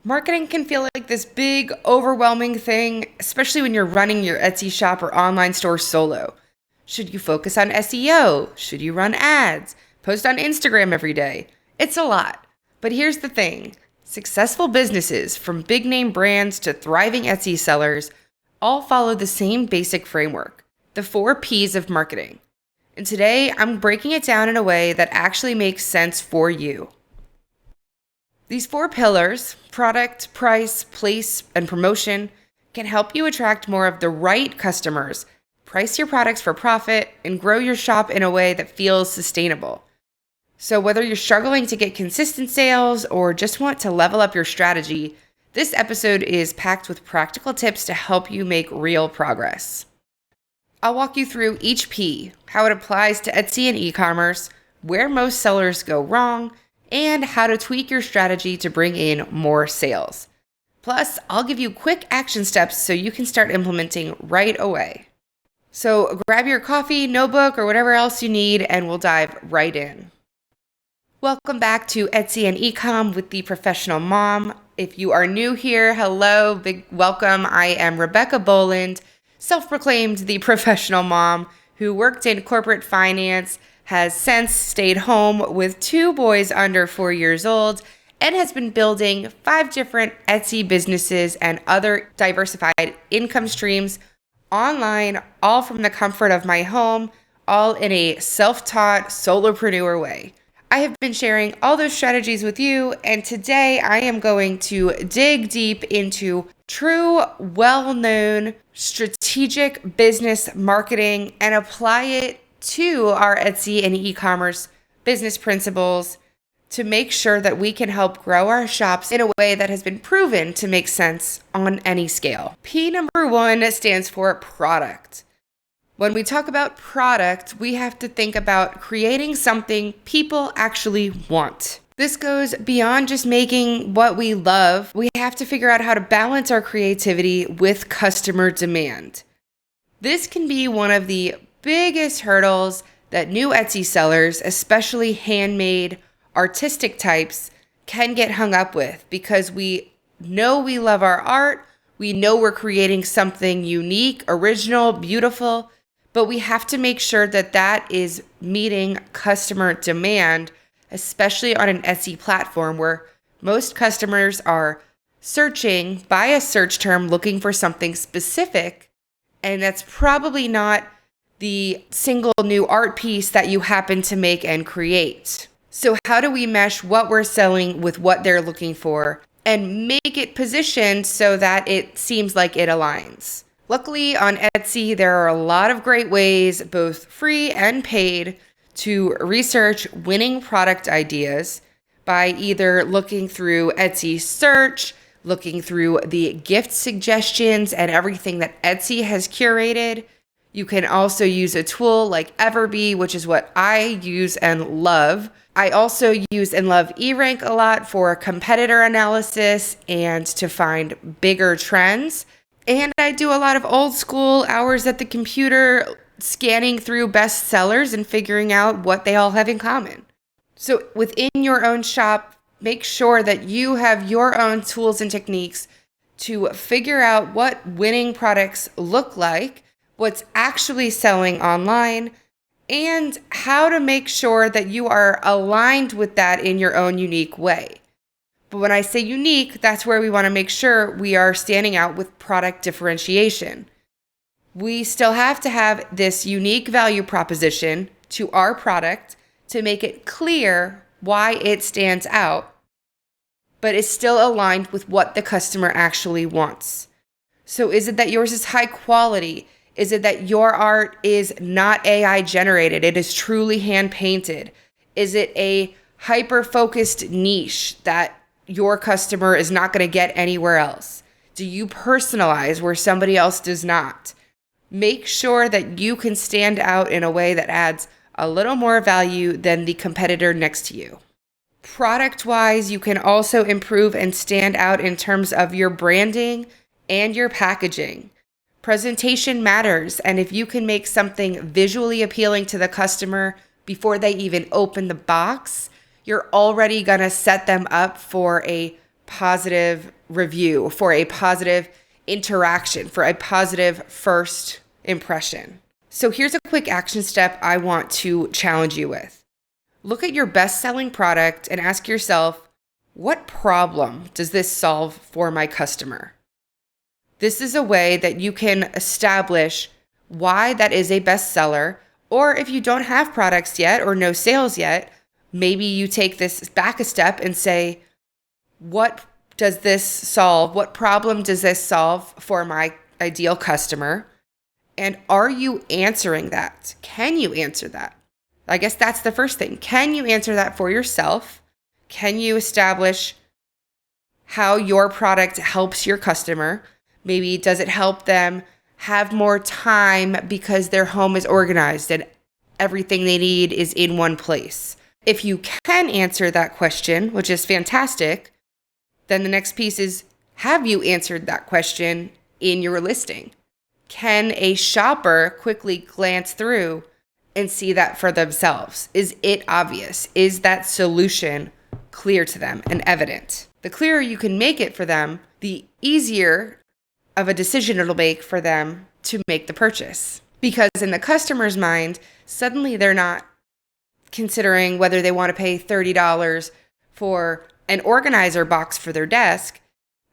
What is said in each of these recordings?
Marketing can feel like this big, overwhelming thing, especially when you're running your Etsy shop or online store solo. Should you focus on SEO? Should you run ads? Post on Instagram every day? It's a lot. But here's the thing. Successful businesses, from big name brands to thriving Etsy sellers, all follow the same basic framework, the 4 Ps of marketing. And today, I'm breaking it down in a way that actually makes sense for you. These 4 pillars, product, price, place, and promotion, can help you attract more of the right customers, price your products for profit, and grow your shop in a way that feels sustainable. So whether you're struggling to get consistent sales or just want to level up your strategy, this episode is packed with practical tips to help you make real progress. I'll walk you through each P, how it applies to Etsy and e-commerce, where most sellers go wrong, and how to tweak your strategy to bring in more sales. Plus, I'll give you quick action steps so you can start implementing right away. So grab your coffee, notebook, or whatever else you need, and we'll dive right in. Welcome back to Etsy and Ecom with the Professional Mom. If you are new here, hello, big welcome. I am Rebecca Boland, self-proclaimed the Professional Mom who worked in corporate finance, has since stayed home with 2 boys under 4 years old, and has been building 5 different Etsy businesses and other diversified income streams online, all from the comfort of my home, all in a self-taught solopreneur way. I have been sharing all those strategies with you, and today I am going to dig deep into true, well-known strategic business marketing and apply it to our Etsy and e-commerce business principles to make sure that we can help grow our shops in a way that has been proven to make sense on any scale. P number 1 stands for product. When we talk about product, we have to think about creating something people actually want. This goes beyond just making what we love. We have to figure out how to balance our creativity with customer demand. This can be one of the biggest hurdles that new Etsy sellers, especially handmade, artistic types, can get hung up with because we know we love our art, we know we're creating something unique, original, beautiful, but we have to make sure that that is meeting customer demand, especially on an Etsy platform where most customers are searching by a search term looking for something specific, and that's probably not the single new art piece that you happen to make and create. So how do we mesh what we're selling with what they're looking for and make it positioned so that it seems like it aligns? Luckily, on Etsy, there are a lot of great ways, both free and paid, to research winning product ideas by either looking through Etsy search, looking through the gift suggestions and everything that Etsy has curated. You can also use a tool like Everbee, which is what I use and love. I also use and love eRank a lot for competitor analysis and to find bigger trends. And I do a lot of old school hours at the computer, scanning through best sellers and figuring out what they all have in common. So within your own shop, make sure that you have your own tools and techniques to figure out what winning products look like, what's actually selling online, and how to make sure that you are aligned with that in your own unique way. But when I say unique, that's where we want to make sure we are standing out with product differentiation. We still have to have this unique value proposition to our product to make it clear why it stands out, but is still aligned with what the customer actually wants. So is it that yours is high quality? Is it that your art is not AI generated? It is truly hand painted? Is it a hyper-focused niche that your customer is not going to get anywhere else? Do you personalize where somebody else does not? Make sure that you can stand out in a way that adds a little more value than the competitor next to you. Product-wise, you can also improve and stand out in terms of your branding and your packaging. Presentation matters, and if you can make something visually appealing to the customer before they even open the box, you're already going to set them up for a positive review, for a positive interaction, for a positive first impression. So here's a quick action step I want to challenge you with. Look at your best-selling product and ask yourself, what problem does this solve for my customer? This is a way that you can establish why that is a bestseller, or if you don't have products yet or no sales yet, maybe you take this back a step and say, what does this solve? What problem does this solve for my ideal customer? And are you answering that? Can you answer that? I guess that's the first thing. Can you answer that for yourself? Can you establish how your product helps your customer? Maybe does it help them have more time because their home is organized and everything they need is in one place? If you can answer that question, which is fantastic, then the next piece is, have you answered that question in your listing? Can a shopper quickly glance through and see that for themselves? Is it obvious? Is that solution clear to them and evident? The clearer you can make it for them, the easier of a decision it'll make for them to make the purchase. Because in the customer's mind, suddenly they're not considering whether they want to pay $30 for an organizer box for their desk.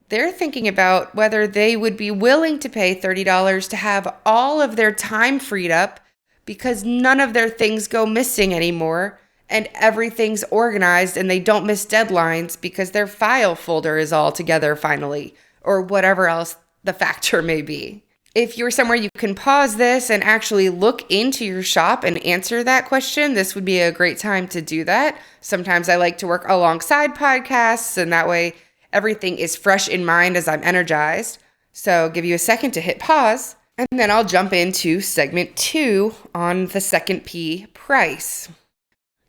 They're thinking about whether they would be willing to pay $30 to have all of their time freed up because none of their things go missing anymore and everything's organized and they don't miss deadlines because their file folder is all together finally, or whatever else the factor may be. If you're somewhere you can pause this and actually look into your shop and answer that question, this would be a great time to do that. Sometimes I like to work alongside podcasts, and that way everything is fresh in mind as I'm energized. So give you a second to hit pause, and then I'll jump into segment 2 on the second P, price.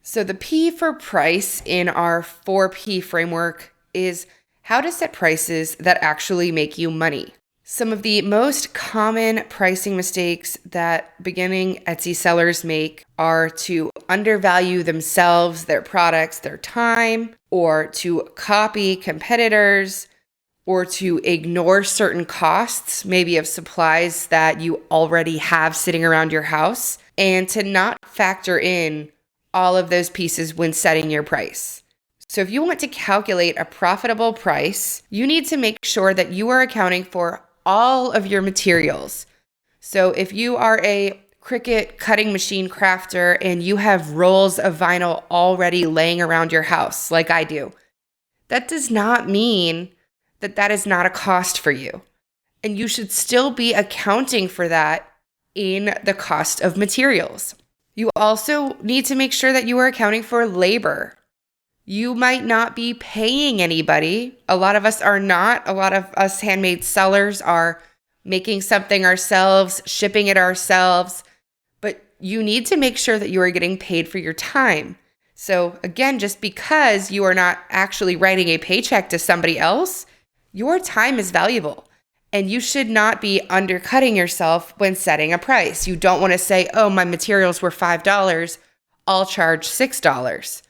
So the P for price in our 4P framework is how to set prices that actually make you money. Some of the most common pricing mistakes that beginning Etsy sellers make are to undervalue themselves, their products, their time, or to copy competitors, or to ignore certain costs, maybe of supplies that you already have sitting around your house, and to not factor in all of those pieces when setting your price. So if you want to calculate a profitable price, you need to make sure that you are accounting for all of your materials. So if you are a Cricut cutting machine crafter and you have rolls of vinyl already laying around your house, like I do, that does not mean that that is not a cost for you. And you should still be accounting for that in the cost of materials. You also need to make sure that you are accounting for labor. You might not be paying anybody. A lot of us are not. A lot of us handmade sellers are making something ourselves, shipping it ourselves. But you need to make sure that you are getting paid for your time. So again, just because you are not actually writing a paycheck to somebody else, your time is valuable. And you should not be undercutting yourself when setting a price. You don't want to say, oh, my materials were $5, I'll charge $6.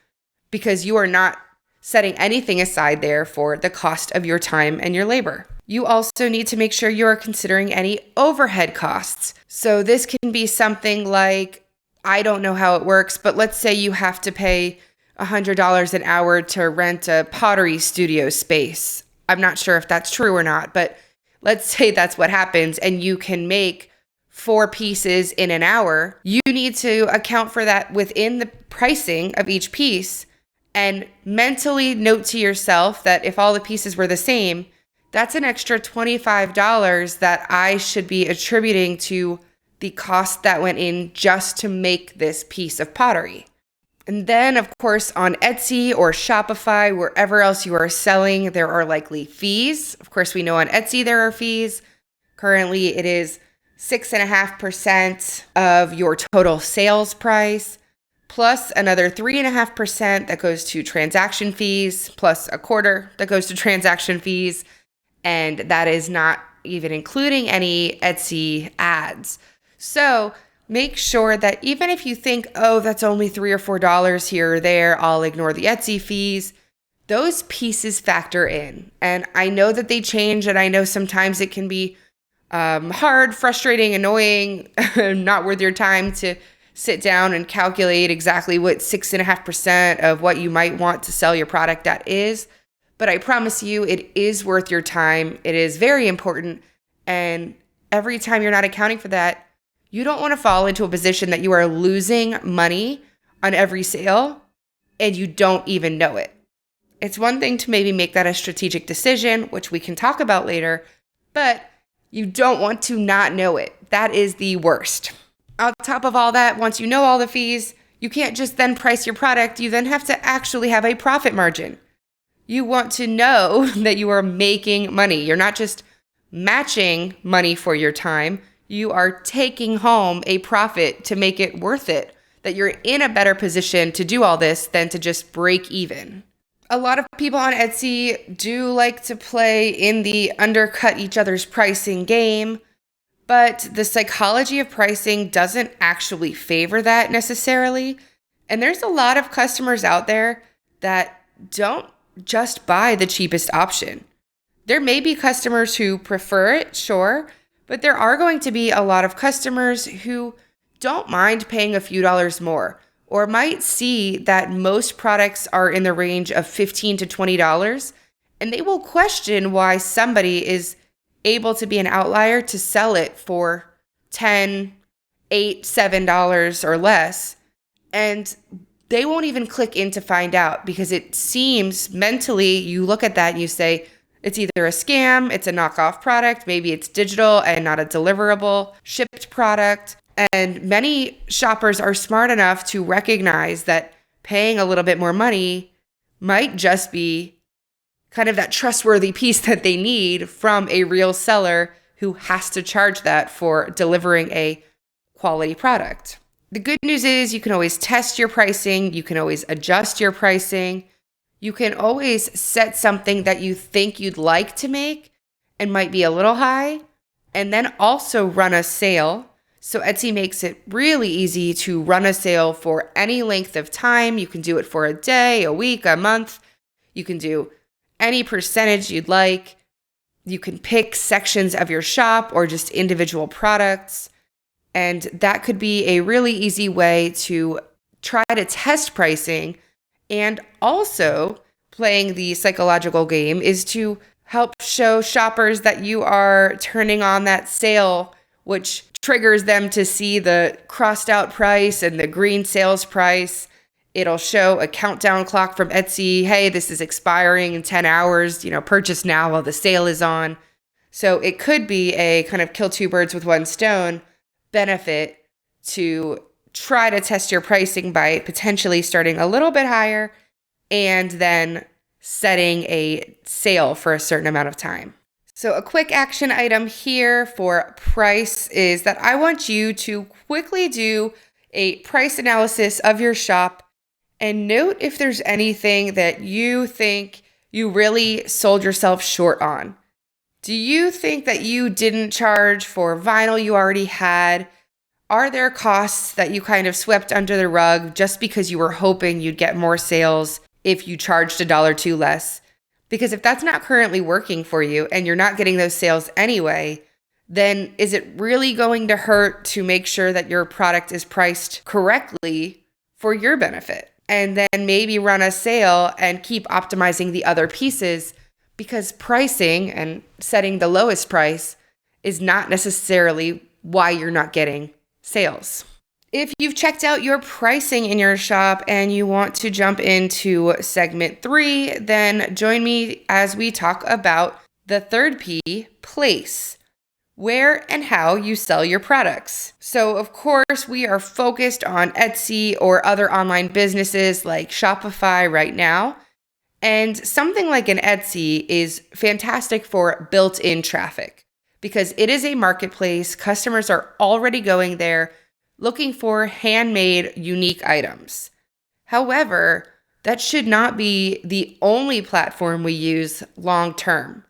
Because you are not setting anything aside there for the cost of your time and your labor. You also need to make sure you are considering any overhead costs. So this can be something like, I don't know how it works, but let's say you have to pay $100 an hour to rent a pottery studio space. I'm not sure if that's true or not, but let's say that's what happens and you can make 4 pieces in an hour. You need to account for that within the pricing of each piece. And mentally note to yourself that if all the pieces were the same, that's an extra $25 that I should be attributing to the cost that went in just to make this piece of pottery. And then, of course, on Etsy or Shopify, wherever else you are selling, there are likely fees. Of course, we know on Etsy there are fees. Currently, it is 6.5% of your total sales price, plus another 3.5% that goes to transaction fees, plus a quarter that goes to transaction fees. And that is not even including any Etsy ads. So make sure that even if you think, oh, that's only $3 or $4 here or there, I'll ignore the Etsy fees, Those pieces factor in. And I know that they change, and I know sometimes it can be hard, frustrating, annoying, not worth your time to sit down and calculate exactly what 6.5% of what you might want to sell your product at is. But I promise you, it is worth your time. It is very important. And every time you're not accounting for that, you don't want to fall into a position that you are losing money on every sale and you don't even know it. It's one thing to maybe make that a strategic decision, which we can talk about later, but you don't want to not know it. That is the worst. On top of all that, once you know all the fees, you can't just then price your product. You then have to actually have a profit margin. You want to know that you are making money. You're not just matching money for your time. You are taking home a profit to make it worth it, that you're in a better position to do all this than to just break even. A lot of people on Etsy do like to play in the undercut each other's pricing game, but the psychology of pricing doesn't actually favor that necessarily. And there's a lot of customers out there that don't just buy the cheapest option. There may be customers who prefer it, sure, but there are going to be a lot of customers who don't mind paying a few dollars more, or might see that most products are in the range of $15 to $20, and they will question why somebody is able to be an outlier to sell it for $10, $8, $7 or less, and they won't even click in to find out, because it seems mentally, you look at that and you say, it's either a scam, it's a knockoff product, maybe it's digital and not a deliverable shipped product. And many shoppers are smart enough to recognize that paying a little bit more money might just be kind of that trustworthy piece that they need from a real seller who has to charge that for delivering a quality product. The good news is you can always test your pricing. You can always adjust your pricing. You can always set something that you think you'd like to make and might be a little high, and then also run a sale. So Etsy makes it really easy to run a sale for any length of time. You can do it for a day, a week, a month. You can do any percentage you'd like. You can pick sections of your shop or just individual products. And that could be a really easy way to try to test pricing. And also, playing the psychological game is to help show shoppers that you are turning on that sale, which triggers them to see the crossed out price and the green sales price. It'll show a countdown clock from Etsy. Hey, this is expiring in 10 hours, purchase now while the sale is on. So it could be a kind of kill two birds with one stone benefit to try to test your pricing by potentially starting a little bit higher and then setting a sale for a certain amount of time. So a quick action item here for price is that I want you to quickly do a price analysis of your shop and note if there's anything that you think you really sold yourself short on. Do you think that you didn't charge for vinyl you already had? Are there costs that you kind of swept under the rug just because you were hoping you'd get more sales if you charged $1 or $2 less? Because if that's not currently working for you and you're not getting those sales anyway, then is it really going to hurt to make sure that your product is priced correctly for your benefit? And then maybe run a sale and keep optimizing the other pieces, because pricing and setting the lowest price is not necessarily why you're not getting sales. If you've checked out your pricing in your shop and you want to jump into segment 3, then join me as we talk about the third P, place, where and how you sell your products. So of course, we are focused on Etsy or other online businesses like Shopify right now. And something like an Etsy is fantastic for built-in traffic because it is a marketplace. Customers are already going there looking for handmade, unique items. However, that should not be the only platform we use long-term.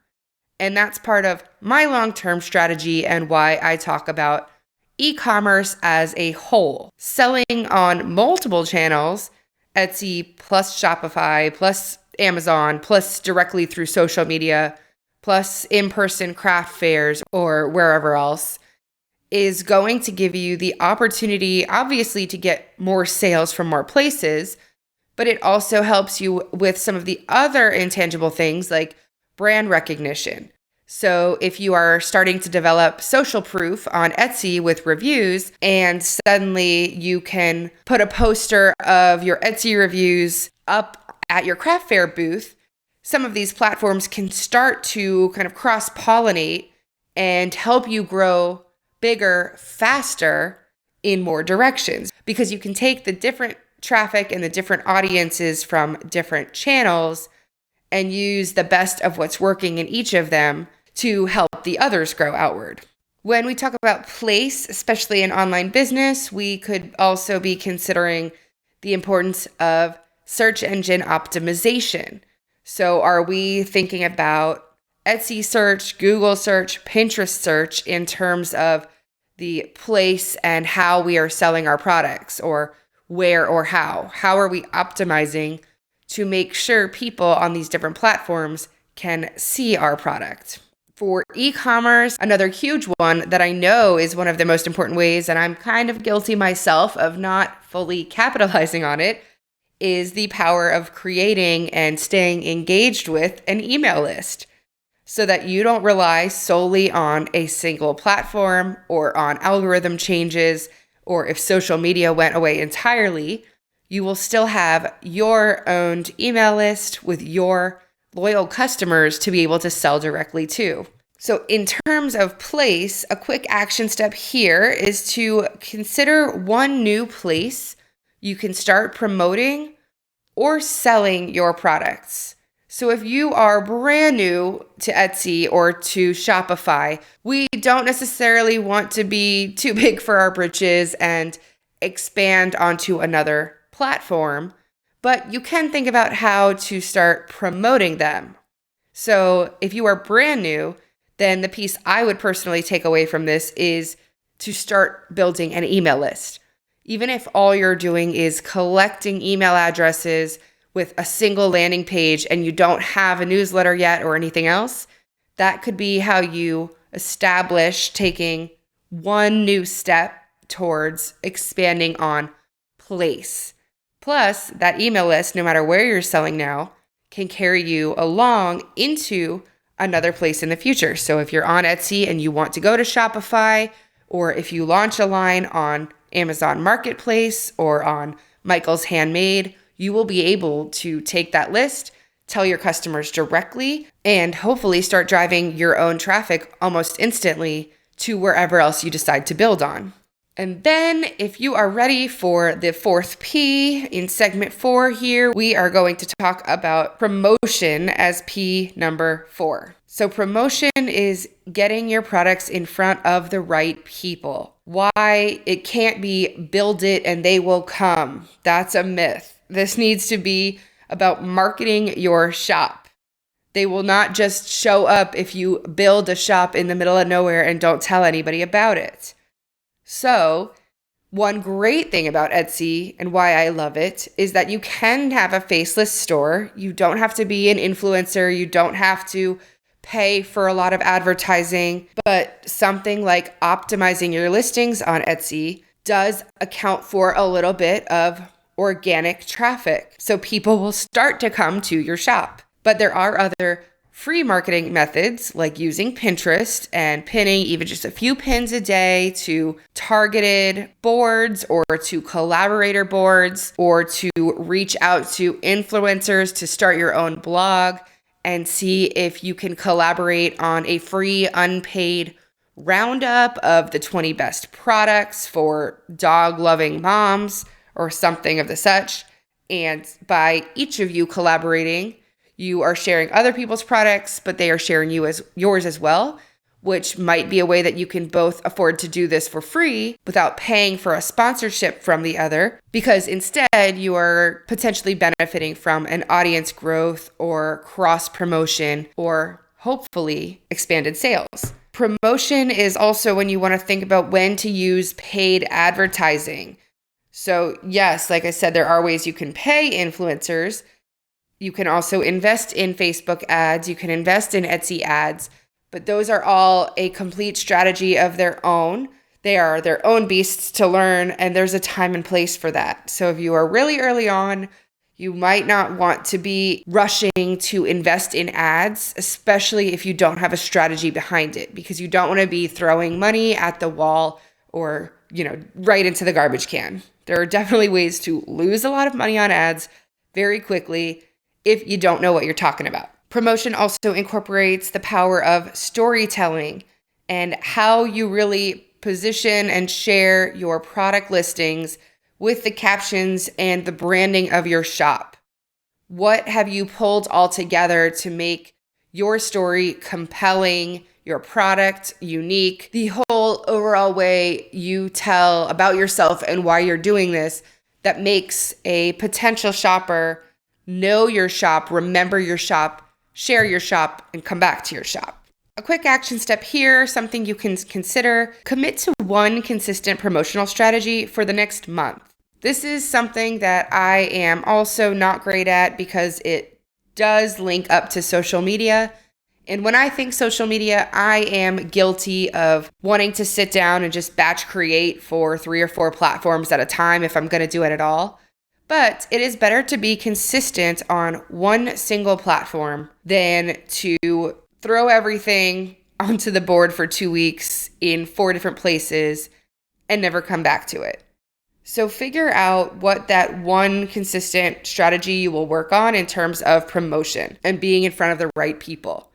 And that's part of my long-term strategy and why I talk about e-commerce as a whole. Selling on multiple channels, Etsy plus Shopify plus Amazon, plus directly through social media, plus in-person craft fairs or wherever else, is going to give you the opportunity, obviously, to get more sales from more places, but it also helps you with some of the other intangible things like brand recognition. So if you are starting to develop social proof on Etsy with reviews, and suddenly you can put a poster of your Etsy reviews up at your craft fair booth, some of these platforms can start to kind of cross-pollinate and help you grow bigger, faster in more directions, because you can take the different traffic and the different audiences from different channels and use the best of what's working in each of them to help the others grow outward. When we talk about place, especially in online business, we could also be considering the importance of search engine optimization. So are we thinking about Etsy search, Google search, Pinterest search in terms of the place and how we are selling our products, or where or how? How are we optimizing to make sure people on these different platforms can see our product? For e-commerce, another huge one that I know is one of the most important ways, and I'm kind of guilty myself of not fully capitalizing on it, is the power of creating and staying engaged with an email list, so that you don't rely solely on a single platform or on algorithm changes, or if social media went away entirely, you will still have your own email list with your loyal customers to be able to sell directly to. So in terms of place, a quick action step here is to consider one new place you can start promoting or selling your products. So if you are brand new to Etsy or to Shopify, we don't necessarily want to be too big for our britches and expand onto another platform, but you can think about how to start promoting them. So if you are brand new, then the piece I would personally take away from this is to start building an email list. Even if all you're doing is collecting email addresses with a single landing page and you don't have a newsletter yet or anything else, that could be how you establish taking one new step towards expanding on place. Plus, that email list, no matter where you're selling now, can carry you along into another place in the future. So if you're on Etsy and you want to go to Shopify, or if you launch a line on Amazon Marketplace or on Michael's Handmade, you will be able to take that list, tell your customers directly, and hopefully start driving your own traffic almost instantly to wherever else you decide to build on. And then if you are ready for the fourth P in segment 4 here, we are going to talk about promotion as P number 4. So promotion is getting your products in front of the right people. Why it can't be build it and they will come. That's a myth. This needs to be about marketing your shop. They will not just show up if you build a shop in the middle of nowhere and don't tell anybody about it. So, one great thing about Etsy and why I love it is that you can have a faceless store. You don't have to be an influencer. You don't have to pay for a lot of advertising, but something like optimizing your listings on Etsy does account for a little bit of organic traffic. So people will start to come to your shop. But there are other free marketing methods like using Pinterest and pinning even just a few pins a day to targeted boards or to collaborator boards, or to reach out to influencers to start your own blog and see if you can collaborate on a free unpaid roundup of the 20 best products for dog-loving moms or something of the such. And by each of you collaborating, you are sharing other people's products, but they are sharing yours as well, which might be a way that you can both afford to do this for free without paying for a sponsorship from the other, because instead you are potentially benefiting from an audience growth or cross promotion or hopefully expanded sales. Promotion is also when you want to think about when to use paid advertising. So yes, like I said, there are ways you can pay influencers, You can also invest in Facebook ads. You can invest in Etsy ads, but those are all a complete strategy of their own. They are their own beasts to learn, and there's a time and place for that. So if you are really early on, you might not want to be rushing to invest in ads, especially if you don't have a strategy behind it, because you don't want to be throwing money at the wall or, right into the garbage can. There are definitely ways to lose a lot of money on ads very quickly if you don't know what you're talking about. Promotion also incorporates the power of storytelling and how you really position and share your product listings with the captions and the branding of your shop. What have you pulled all together to make your story compelling, your product unique, the whole overall way you tell about yourself and why you're doing this that makes a potential shopper know your shop, remember your shop, share your shop, and come back to your shop. A quick action step here, something you can consider: commit to one consistent promotional strategy for the next month. This is something that I am also not great at because it does link up to social media. And when I think social media, I am guilty of wanting to sit down and just batch create for 3 or 4 platforms at a time if I'm going to do it at all. But it is better to be consistent on one single platform than to throw everything onto the board for 2 weeks in 4 different places and never come back to it. So figure out what that one consistent strategy you will work on in terms of promotion and being in front of the right people.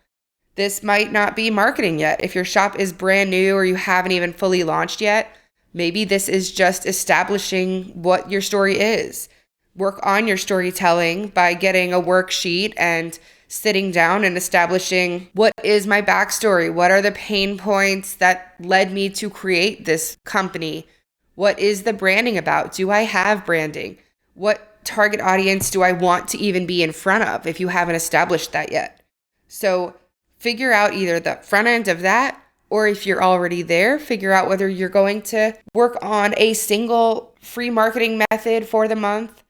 This might not be marketing yet. If your shop is brand new or you haven't even fully launched yet, maybe this is just establishing what your story is. Work on your storytelling by getting a worksheet and sitting down and establishing, what is my backstory? What are the pain points that led me to create this company? What is the branding about? Do I have branding? What target audience do I want to even be in front of if you haven't established that yet? So figure out either the front end of that, or if you're already there, figure out whether you're going to work on a single free marketing method for the month,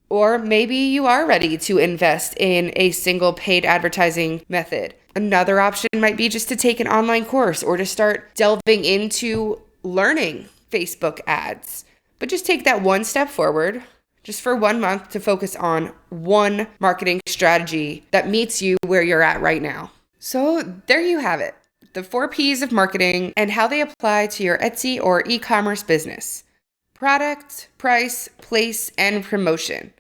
or maybe you are ready to invest in a single paid advertising method. Another option might be just to take an online course or to start delving into learning Facebook ads. But just take that one step forward, just for 1 month, to focus on one marketing strategy that meets you where you're at right now. So there you have it, the 4 P's of marketing and how they apply to your Etsy or e-commerce business: product, price, place, and promotion.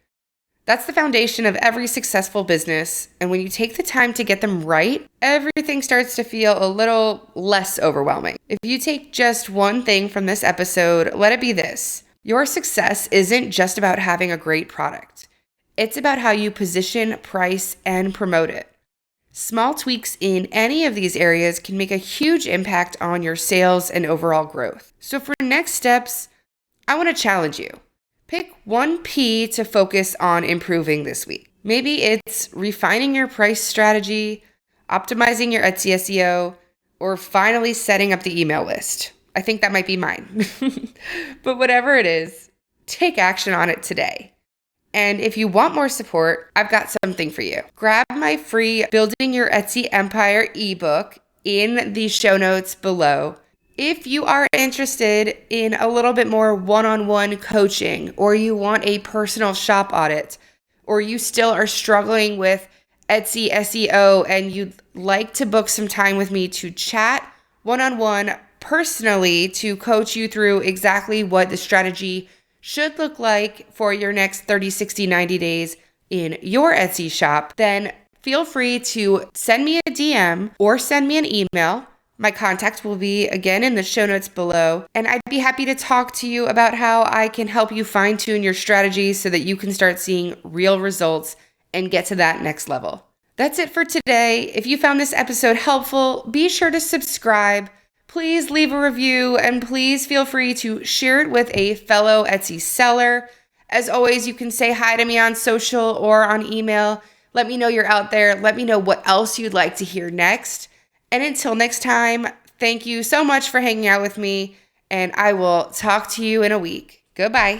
That's the foundation of every successful business, and when you take the time to get them right, everything starts to feel a little less overwhelming. If you take just one thing from this episode, let it be this: your success isn't just about having a great product. It's about how you position, price, and promote it. Small tweaks in any of these areas can make a huge impact on your sales and overall growth. So for next steps, I want to challenge you. Pick one P to focus on improving this week. Maybe it's refining your price strategy, optimizing your Etsy SEO, or finally setting up the email list. I think that might be mine. But whatever it is, take action on it today. And if you want more support, I've got something for you. Grab my free Building Your Etsy Empire ebook in the show notes below. If you are interested in a little bit more one-on-one coaching, or you want a personal shop audit, or you still are struggling with Etsy SEO and you'd like to book some time with me to chat one-on-one personally to coach you through exactly what the strategy should look like for your next 30, 60, 90 days in your Etsy shop, then feel free to send me a DM or send me an email. My contact will be again in the show notes below, and I'd be happy to talk to you about how I can help you fine-tune your strategy so that you can start seeing real results and get to that next level. That's it for today. If you found this episode helpful, be sure to subscribe. Please leave a review, and please feel free to share it with a fellow Etsy seller. As always, you can say hi to me on social or on email. Let me know you're out there. Let me know what else you'd like to hear next. And until next time, thank you so much for hanging out with me, and I will talk to you in a week. Goodbye.